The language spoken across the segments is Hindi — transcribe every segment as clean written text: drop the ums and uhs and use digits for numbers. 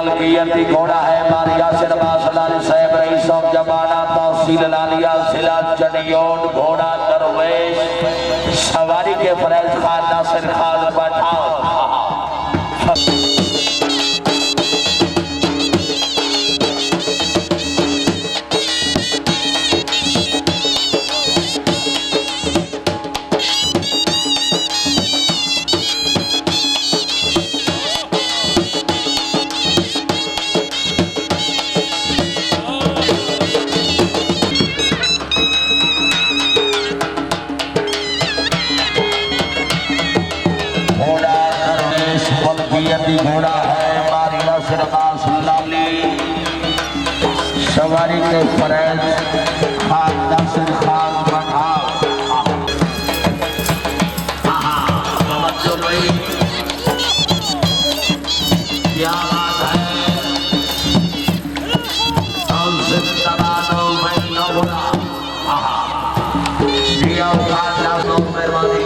की घोड़ा है मारिया शहबाज साहब रईस ऑफ जमाना तहसील लालिया जिला चनियोट घोड़ा दरवेश सवारी के फरैज खान नासिर खान पठान। घोड़ा है मारिया शहबाज सवारी के फरैज खान नासिर खान पठान। क्या बात है मेहरबानी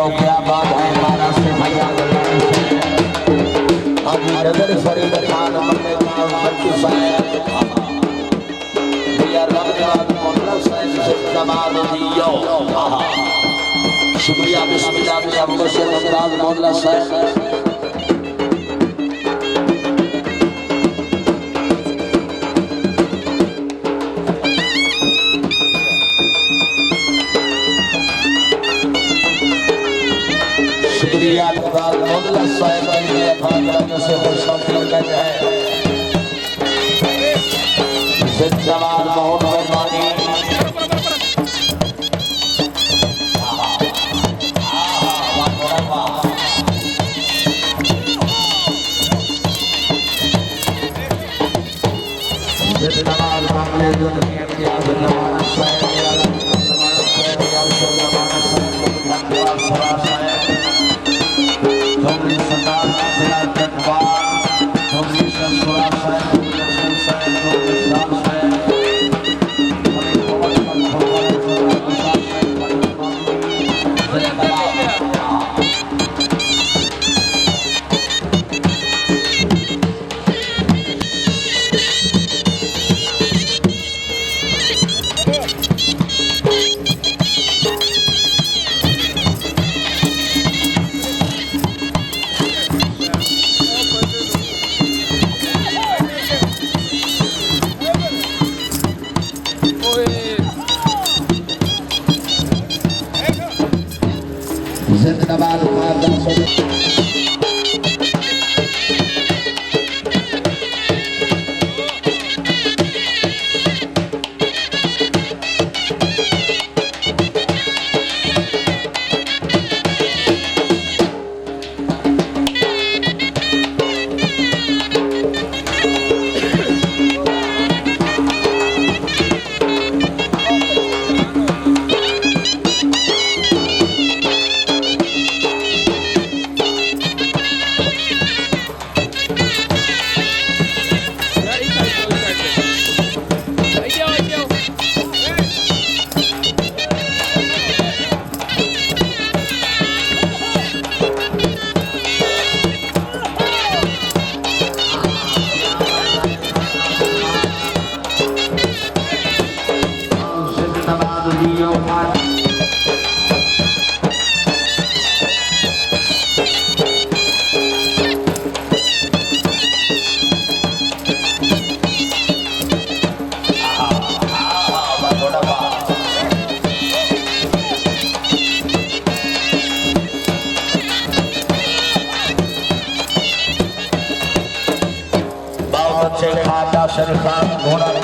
क्या बात है हमारा से भैया अभी नजर फरीद खान शुक्रिया बिस्मिल्लाह में अब्बस बोदला साहब शुक्रिया बोदला साहब से खुशखबरी है जिंदाबाद बहुत मेहरबानी जिंदाबाद मामले जो जिंदाबाद घोड़ा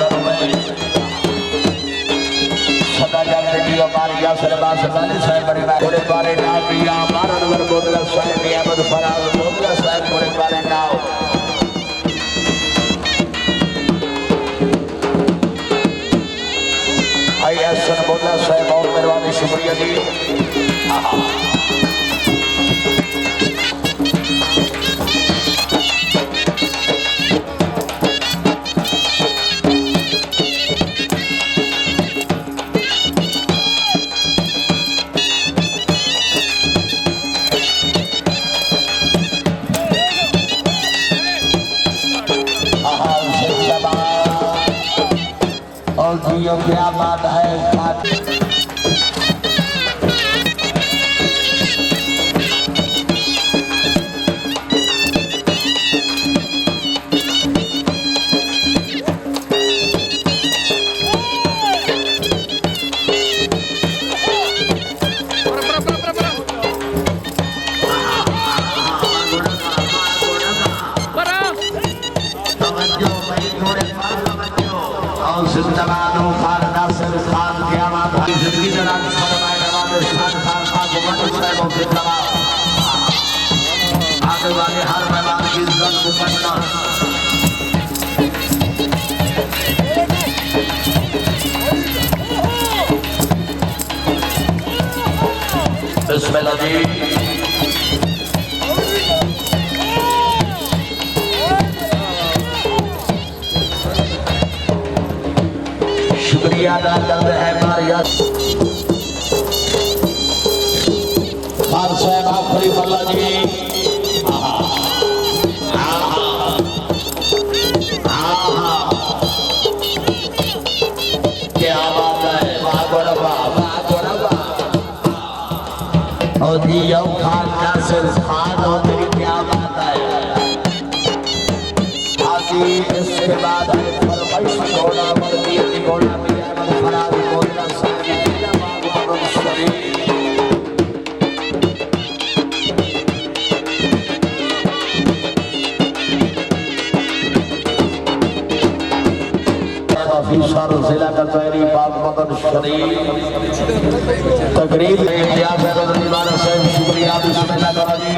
जब जी हमारे यासर बासलानी साहब बड़े बड़े बारे नाम या हमारा नंबर बोदला साहब अहमद फराज बोदला साहब बड़े बारे नाम आई एसन बोदला साहब और मेहरबानी शुक्रिया जी। क्या बात है बिस्मिल्लाह जी। शुक्रिया अदा करते हैं हमारे खान साहब आखिरी बल्ला जी। क्या बात है और जी खान नासिर खान और तेरी क्या बात है हाजी। इसके बाद है फरमाइश घोड़ा मर्दी घोड़ा मियां फराज बोदला साहब जिला कचहरी पाकपतन शरीफ तकरीब में इम्तियाज है रज़ीवाना साहब शुक्रिया बिस्मिल्लाह करो जी।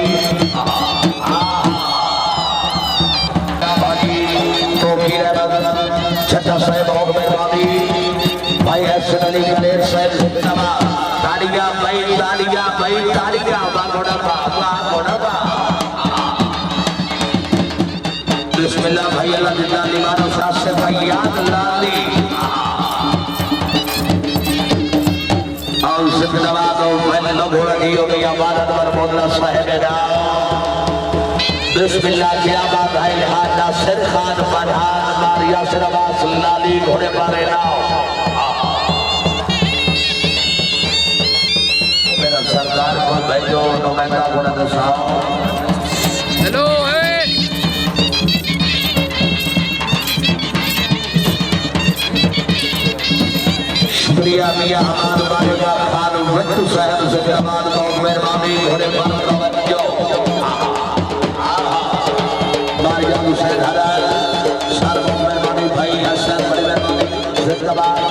छठा साहब और मेहरबानी भाई हसन अली गलेर साहब जिंदाबाद। तालियां भाई तालियां भाई तालियां बागोड़ा बा बिस्मिल्लाह भाई अल्लाह जिंदा लिमानो फराज से भाई याद लाली और जिंदाबाद और मैंने घोड़ा दी हो गई हमारा नंबर बोदला साहब बिस्मिल्लाह क्या बात है नासिर खान पठान मारिया शहबाज लाली घोड़े बारे नाम मेरा सरकार को भेजो नुमाइंदा घोड़ा दसाओ। हेलो शुक्रिया मियां हमाद बारेगा खान वक्त साहब जिंदाबाद बहुत मेहरबानी घोड़े पर तवज्जो बारिया हुसैन हरार सर बहुत मेहरबानी भाई हसन बड़ी मेहरबानी जिंदाबाद।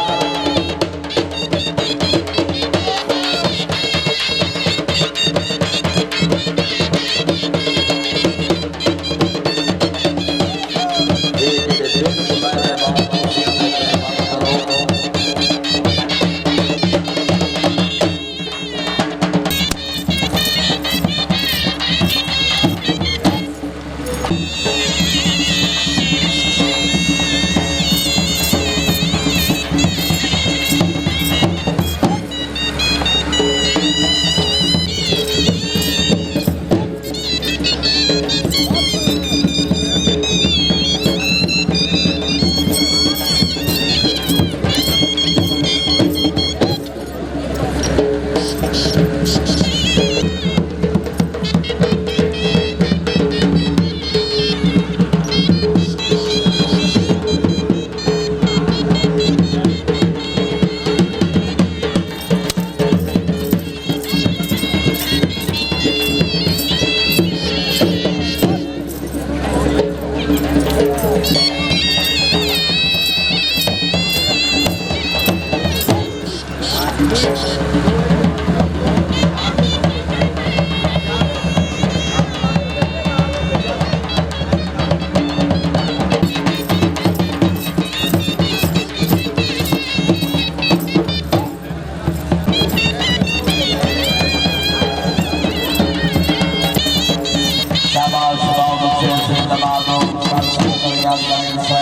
पहुंचे जिंदाबादों सरसरिया करें से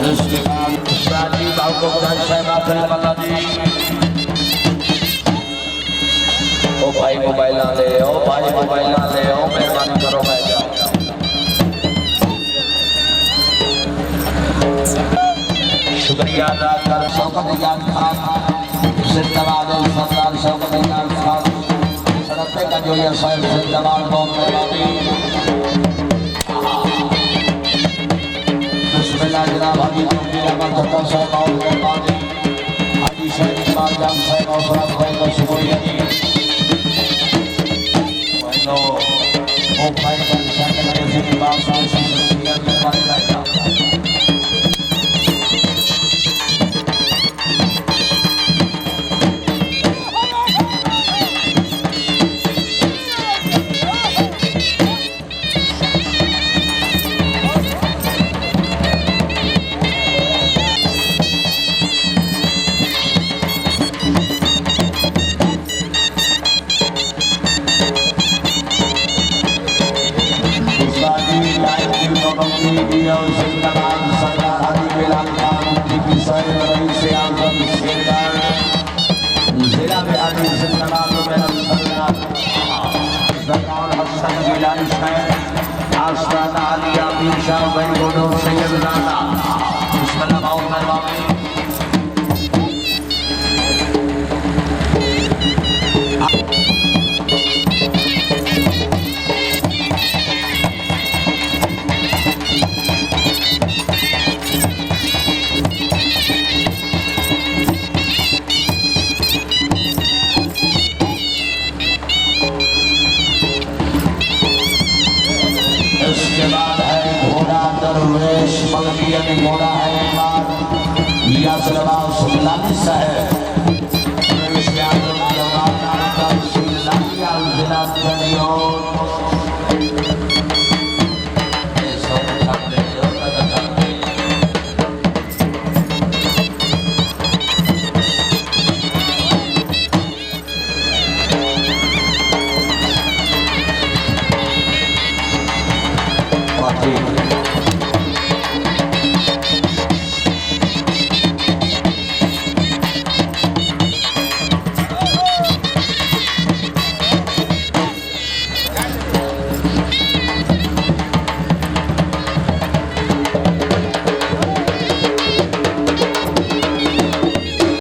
इसके बाद शादी बाबू का शहबाज वाला जी ओ भाई मोबाइल ना ले ओ भाई मोबाइल ना ले ओ मेहरबानी करो भाई जाओ शुक्रिया अदा कर शौकत याद खान जिंदाबाद सरदार शौकत याद खान सड़क का जो ये साहब जिंदाबाद बहुत मेहरबानी बिस्मिल्लाह जनाब हाजी मेरा मर्तबा साहब बहुत मेहरबानी हाजी साहब इकबाल जान साहब और साहब भाई को शुक्रिया जी भाई ओ भाई का शामिल है जिंदाबाद साहब शुक्रिया मेहरबानी भाई घोड़ा है या सुल्लानी साहब Haji